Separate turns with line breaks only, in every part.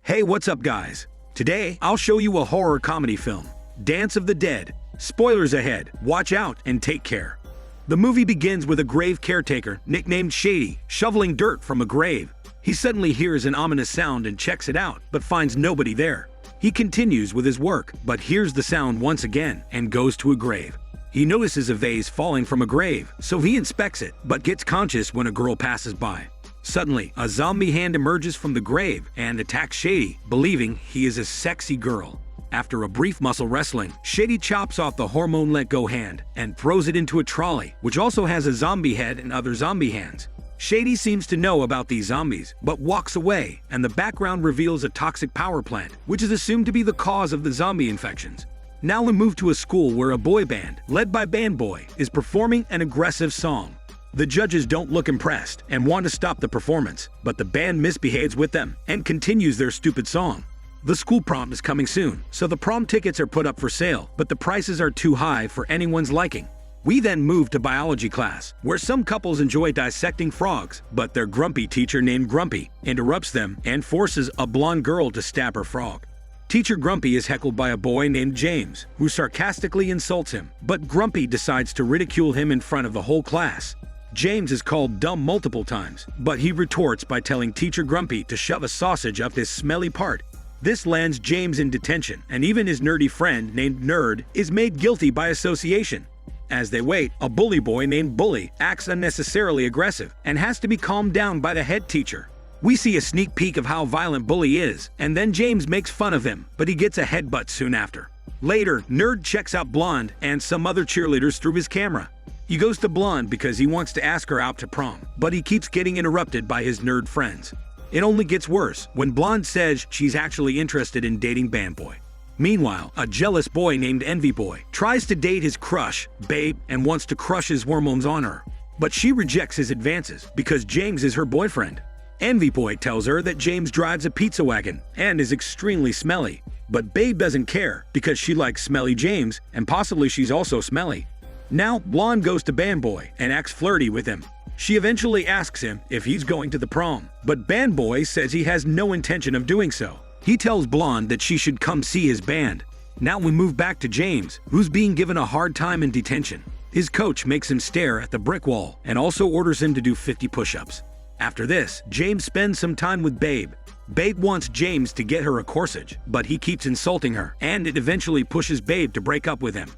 Hey, what's up guys? Today, I'll show you a horror comedy film, Dance of the Dead. Spoilers ahead, watch out and take care. The movie begins with a grave caretaker, nicknamed Shady, shoveling dirt from a grave. He suddenly hears an ominous sound and checks it out, but finds nobody there. He continues with his work, but hears the sound once again and goes to a grave. He notices a vase falling from a grave, so he inspects it, but gets conscious when a girl passes by. Suddenly, a zombie hand emerges from the grave and attacks Shady, believing he is a sexy girl. After a brief muscle wrestling, Shady chops off the hormone let-go hand and throws it into a trolley, which also has a zombie head and other zombie hands. Shady seems to know about these zombies, but walks away, and the background reveals a toxic power plant, which is assumed to be the cause of the zombie infections. Now we move to a school where a boy band, led by Band Boy, is performing an aggressive song. The judges don't look impressed and want to stop the performance, but the band misbehaves with them and continues their stupid song. The school prom is coming soon, so the prom tickets are put up for sale, but the prices are too high for anyone's liking. We then move to biology class, where some couples enjoy dissecting frogs, but their grumpy teacher named Grumpy interrupts them and forces a blonde girl to stab her frog. Teacher Grumpy is heckled by a boy named James, who sarcastically insults him, but Grumpy decides to ridicule him in front of the whole class. James is called dumb multiple times, but he retorts by telling Teacher Grumpy to shove a sausage up his smelly part. This lands James in detention, and even his nerdy friend named Nerd is made guilty by association. As they wait, a bully boy named Bully acts unnecessarily aggressive and has to be calmed down by the head teacher. We see a sneak peek of how violent Bully is, and then James makes fun of him, but he gets a headbutt soon after. Later, Nerd checks out Blonde and some other cheerleaders through his camera. He goes to Blonde because he wants to ask her out to prom, but he keeps getting interrupted by his nerd friends. It only gets worse when Blonde says she's actually interested in dating Band Boy. Meanwhile, a jealous boy named Envy Boy tries to date his crush, Babe, and wants to crush his hormones on her. But she rejects his advances because James is her boyfriend. Envy Boy tells her that James drives a pizza wagon and is extremely smelly. But Babe doesn't care because she likes smelly James, and possibly she's also smelly. Now, Blonde goes to Band Boy and acts flirty with him. She eventually asks him if he's going to the prom, but Band Boy says he has no intention of doing so. He tells Blonde that she should come see his band. Now we move back to James, who's being given a hard time in detention. His coach makes him stare at the brick wall and also orders him to do 50 push-ups. After this, James spends some time with Babe. Babe wants James to get her a corsage, but he keeps insulting her, and it eventually pushes Babe to break up with him.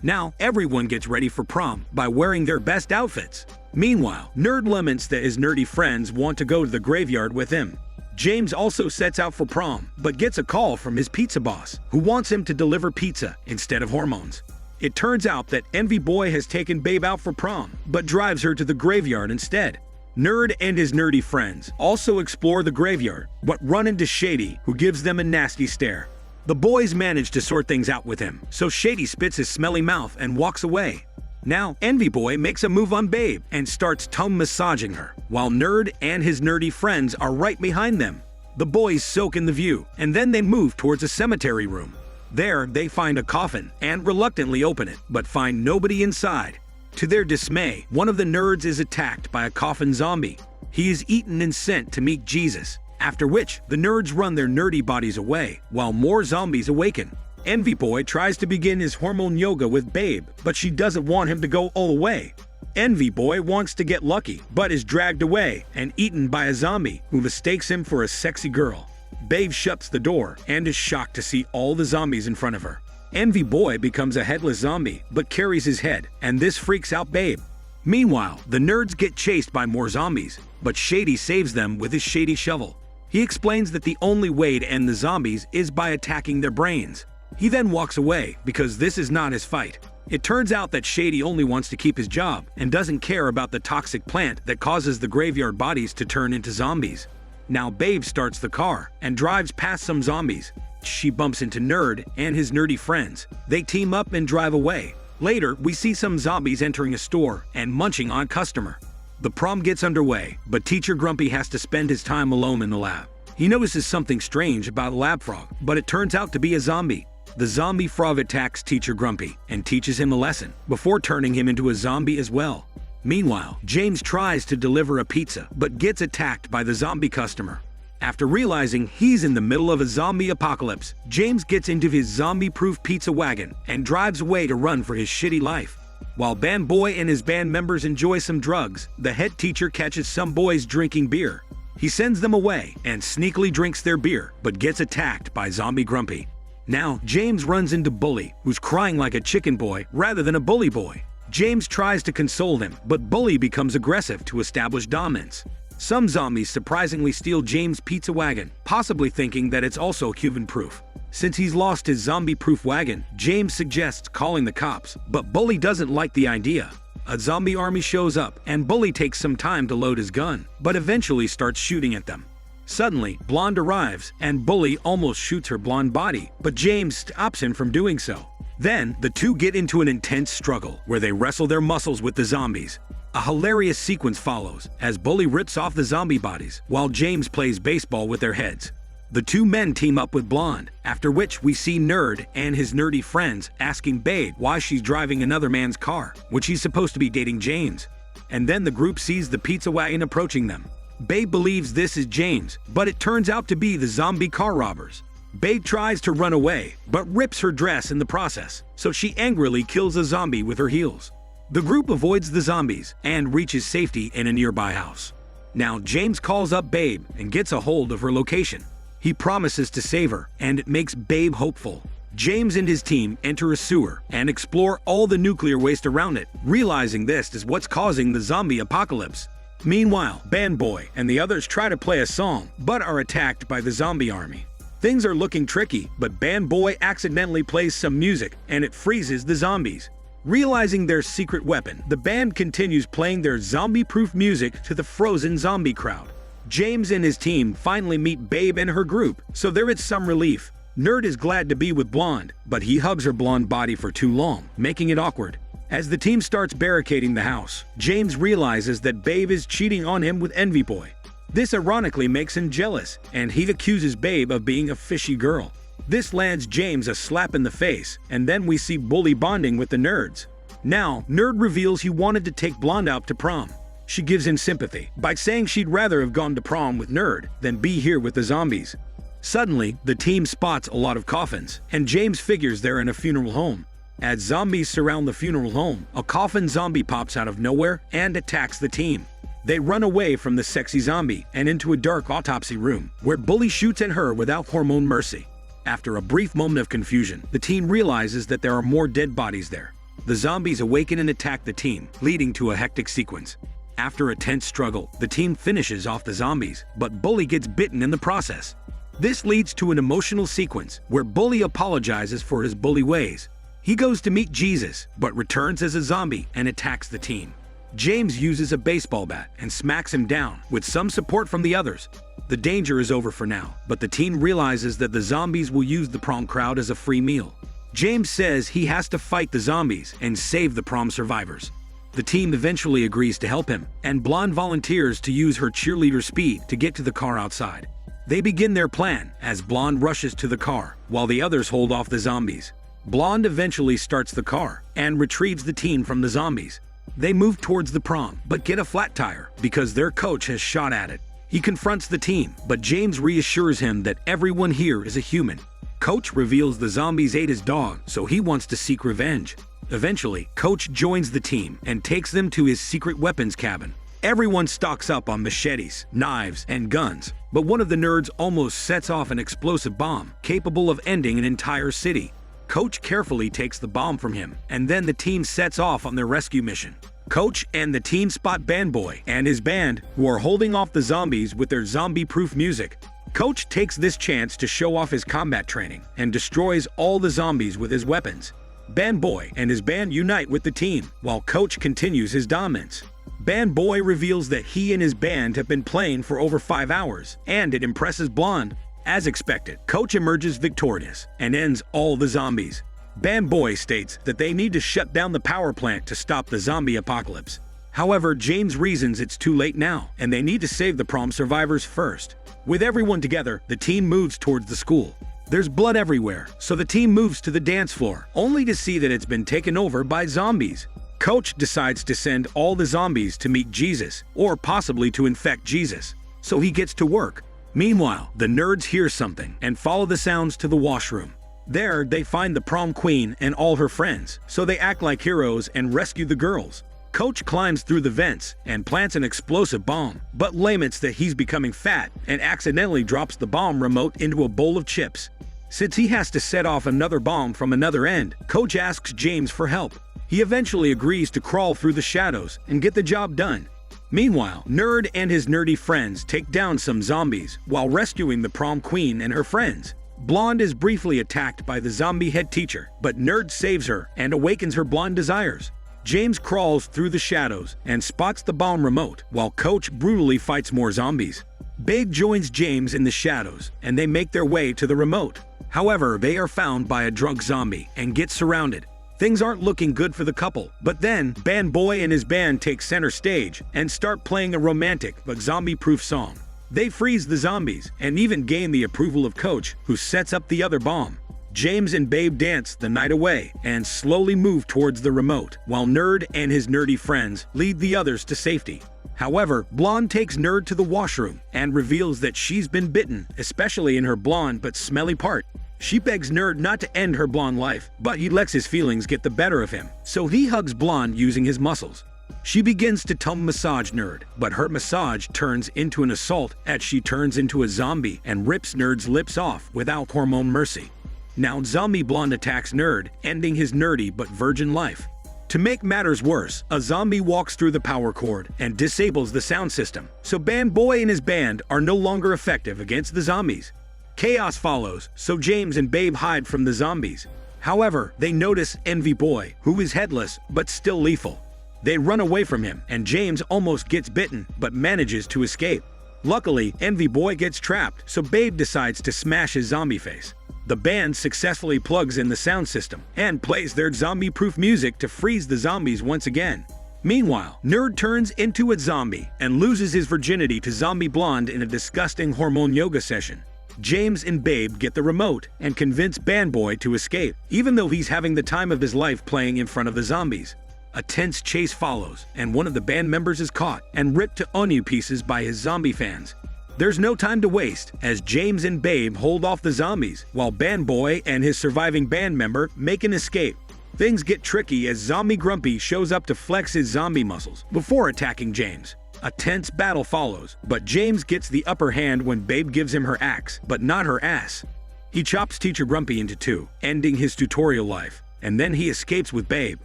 Now, everyone gets ready for prom by wearing their best outfits. Meanwhile, Nerd laments that his nerdy friends want to go to the graveyard with him. James also sets out for prom, but gets a call from his pizza boss, who wants him to deliver pizza instead of hormones. It turns out that Envy Boy has taken Babe out for prom, but drives her to the graveyard instead. Nerd and his nerdy friends also explore the graveyard, but run into Shady, who gives them a nasty stare. The boys manage to sort things out with him, so Shady spits his smelly mouth and walks away. Now, Envy Boy makes a move on Babe and starts tongue massaging her, while Nerd and his nerdy friends are right behind them. The boys soak in the view, and then they move towards a cemetery room. There, they find a coffin and reluctantly open it, but find nobody inside. To their dismay, one of the nerds is attacked by a coffin zombie. He is eaten and sent to meet Jesus, after which the nerds run their nerdy bodies away, while more zombies awaken. Envy Boy tries to begin his hormone yoga with Babe, but she doesn't want him to go all the way. Envy Boy wants to get lucky, but is dragged away and eaten by a zombie who mistakes him for a sexy girl. Babe shuts the door and is shocked to see all the zombies in front of her. Envy Boy becomes a headless zombie, but carries his head, and this freaks out Babe. Meanwhile, the nerds get chased by more zombies, but Shady saves them with his shady shovel. He explains that the only way to end the zombies is by attacking their brains. He then walks away because this is not his fight. It turns out that Shady only wants to keep his job and doesn't care about the toxic plant that causes the graveyard bodies to turn into zombies. Now Babe starts the car and drives past some zombies. She bumps into Nerd and his nerdy friends. They team up and drive away. Later, we see some zombies entering a store and munching on a customer. The prom gets underway, but Teacher Grumpy has to spend his time alone in the lab. He notices something strange about a lab frog, but it turns out to be a zombie. The zombie frog attacks Teacher Grumpy and teaches him a lesson before turning him into a zombie as well. Meanwhile, James tries to deliver a pizza, but gets attacked by the zombie customer. After realizing he's in the middle of a zombie apocalypse, James gets into his zombie-proof pizza wagon and drives away to run for his shitty life. While Band Boy and his band members enjoy some drugs, the head teacher catches some boys drinking beer. He sends them away and sneakily drinks their beer, but gets attacked by Zombie Grumpy. Now, James runs into Bully, who's crying like a chicken boy rather than a bully boy. James tries to console him, but Bully becomes aggressive to establish dominance. Some zombies surprisingly steal James' pizza wagon, possibly thinking that it's also human-proof. Since he's lost his zombie-proof wagon, James suggests calling the cops, but Bully doesn't like the idea. A zombie army shows up, and Bully takes some time to load his gun, but eventually starts shooting at them. Suddenly, Blonde arrives, and Bully almost shoots her blonde body, but James stops him from doing so. Then, the two get into an intense struggle, where they wrestle their muscles with the zombies. A hilarious sequence follows, as Bully rips off the zombie bodies, while James plays baseball with their heads. The two men team up with Blonde, after which we see Nerd and his nerdy friends asking Babe why she's driving another man's car, which he's supposed to be dating James. And then the group sees the pizza wagon approaching them. Babe believes this is James, but it turns out to be the zombie car robbers. Babe tries to run away, but rips her dress in the process, so she angrily kills a zombie with her heels. The group avoids the zombies and reaches safety in a nearby house. Now James calls up Babe and gets a hold of her location. He promises to save her, and it makes Babe hopeful. James and his team enter a sewer and explore all the nuclear waste around it, realizing this is what's causing the zombie apocalypse. Meanwhile, Band Boy and the others try to play a song, but are attacked by the zombie army. Things are looking tricky, but Band Boy accidentally plays some music, and it freezes the zombies. Realizing their secret weapon, the band continues playing their zombie-proof music to the frozen zombie crowd. James and his team finally meet Babe and her group, so there is some relief. Nerd is glad to be with Blonde, but he hugs her blonde body for too long, making it awkward. As the team starts barricading the house, James realizes that Babe is cheating on him with Envy Boy. This ironically makes him jealous, and he accuses Babe of being a fishy girl. This lands James a slap in the face, and then we see Bully bonding with the nerds. Now, Nerd reveals he wanted to take Blonde out to prom. She gives him sympathy by saying she'd rather have gone to prom with Nerd than be here with the zombies. Suddenly, the team spots a lot of coffins, and James figures they're in a funeral home. As zombies surround the funeral home, a coffin zombie pops out of nowhere and attacks the team. They run away from the sexy zombie and into a dark autopsy room, where Bully shoots at her without hormone mercy. After a brief moment of confusion, the team realizes that there are more dead bodies there. The zombies awaken and attack the team, leading to a hectic sequence. After a tense struggle, the team finishes off the zombies, but Bully gets bitten in the process. This leads to an emotional sequence where Bully apologizes for his bully ways. He goes to meet Jesus, but returns as a zombie and attacks the team. James uses a baseball bat and smacks him down, with some support from the others. The danger is over for now, but the team realizes that the zombies will use the prom crowd as a free meal. James says he has to fight the zombies and save the prom survivors. The team eventually agrees to help him, and Blonde volunteers to use her cheerleader speed to get to the car outside. They begin their plan as Blonde rushes to the car, while the others hold off the zombies. Blonde eventually starts the car and retrieves the team from the zombies. They move towards the prom, but get a flat tire because their coach has shot at it. He confronts the team, but James reassures him that everyone here is a human. Coach reveals the zombies ate his dog, so he wants to seek revenge. Eventually, Coach joins the team and takes them to his secret weapons cabin. Everyone stocks up on machetes, knives, and guns, but one of the nerds almost sets off an explosive bomb capable of ending an entire city. Coach carefully takes the bomb from him, and then the team sets off on their rescue mission. Coach and the team spot Band Boy and his band, who are holding off the zombies with their zombie-proof music. Coach takes this chance to show off his combat training and destroys all the zombies with his weapons. Band Boy and his band unite with the team, while Coach continues his dominance. Band Boy reveals that he and his band have been playing for over 5 hours, and it impresses Blonde. As expected, Coach emerges victorious and ends all the zombies. Band Boy states that they need to shut down the power plant to stop the zombie apocalypse. However, James reasons it's too late now, and they need to save the prom survivors first. With everyone together, the team moves towards the school. There's blood everywhere, so the team moves to the dance floor, only to see that it's been taken over by zombies. Coach decides to send all the zombies to meet Jesus, or possibly to infect Jesus. So he gets to work. Meanwhile, the nerds hear something and follow the sounds to the washroom. There, they find the prom queen and all her friends, so they act like heroes and rescue the girls. Coach climbs through the vents and plants an explosive bomb, but laments that he's becoming fat and accidentally drops the bomb remote into a bowl of chips. Since he has to set off another bomb from another end, Coach asks James for help. He eventually agrees to crawl through the shadows and get the job done. Meanwhile, Nerd and his nerdy friends take down some zombies while rescuing the prom queen and her friends. Blonde is briefly attacked by the zombie head teacher, but Nerd saves her and awakens her blonde desires. James crawls through the shadows and spots the bomb remote, while Coach brutally fights more zombies. Babe joins James in the shadows, and they make their way to the remote. However, they are found by a drunk zombie and get surrounded. Things aren't looking good for the couple, but then Band Boy and his band take center stage and start playing a romantic but zombie-proof song. They freeze the zombies and even gain the approval of Coach, who sets up the other bomb. James and Babe dance the night away and slowly move towards the remote, while Nerd and his nerdy friends lead the others to safety. However, Blonde takes Nerd to the washroom and reveals that she's been bitten, especially in her blonde but smelly part. She begs Nerd not to end her blonde life, but he lets his feelings get the better of him, so he hugs Blonde using his muscles. She begins to tongue massage Nerd, but her massage turns into an assault as she turns into a zombie and rips Nerd's lips off without hormone mercy. Now Zombie Blonde attacks Nerd, ending his nerdy but virgin life. To make matters worse, a zombie walks through the power cord and disables the sound system, so Band Boy and his band are no longer effective against the zombies. Chaos follows, so James and Babe hide from the zombies. However, they notice Envy Boy, who is headless but still lethal. They run away from him, and James almost gets bitten but manages to escape. Luckily, Envy Boy gets trapped, so Babe decides to smash his zombie face. The band successfully plugs in the sound system and plays their zombie-proof music to freeze the zombies once again. Meanwhile, Nerd turns into a zombie and loses his virginity to Zombie Blonde in a disgusting hormone yoga session. James and Babe get the remote and convince Band Boy to escape, even though he's having the time of his life playing in front of the zombies. A tense chase follows, and one of the band members is caught and ripped to onion pieces by his zombie fans. There's no time to waste, as James and Babe hold off the zombies, while Band Boy and his surviving band member make an escape. Things get tricky as Zombie Grumpy shows up to flex his zombie muscles before attacking James. A tense battle follows, but James gets the upper hand when Babe gives him her axe, but not her ass. He chops Teacher Grumpy into two, ending his tutorial life, and then he escapes with Babe.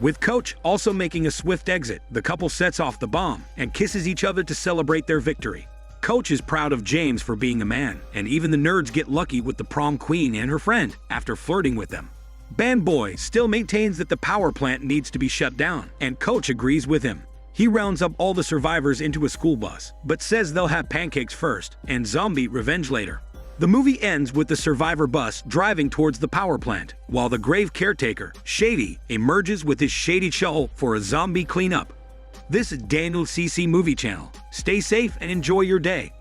With Coach also making a swift exit, the couple sets off the bomb and kisses each other to celebrate their victory. Coach is proud of James for being a man, and even the nerds get lucky with the prom queen and her friend after flirting with them. Band Boy still maintains that the power plant needs to be shut down, and Coach agrees with him. He rounds up all the survivors into a school bus, but says they'll have pancakes first and zombie revenge later. The movie ends with the survivor bus driving towards the power plant, while the grave caretaker, Shady, emerges with his shady shovel for a zombie cleanup. This is Daniel CC Movie Channel. Stay safe and enjoy your day.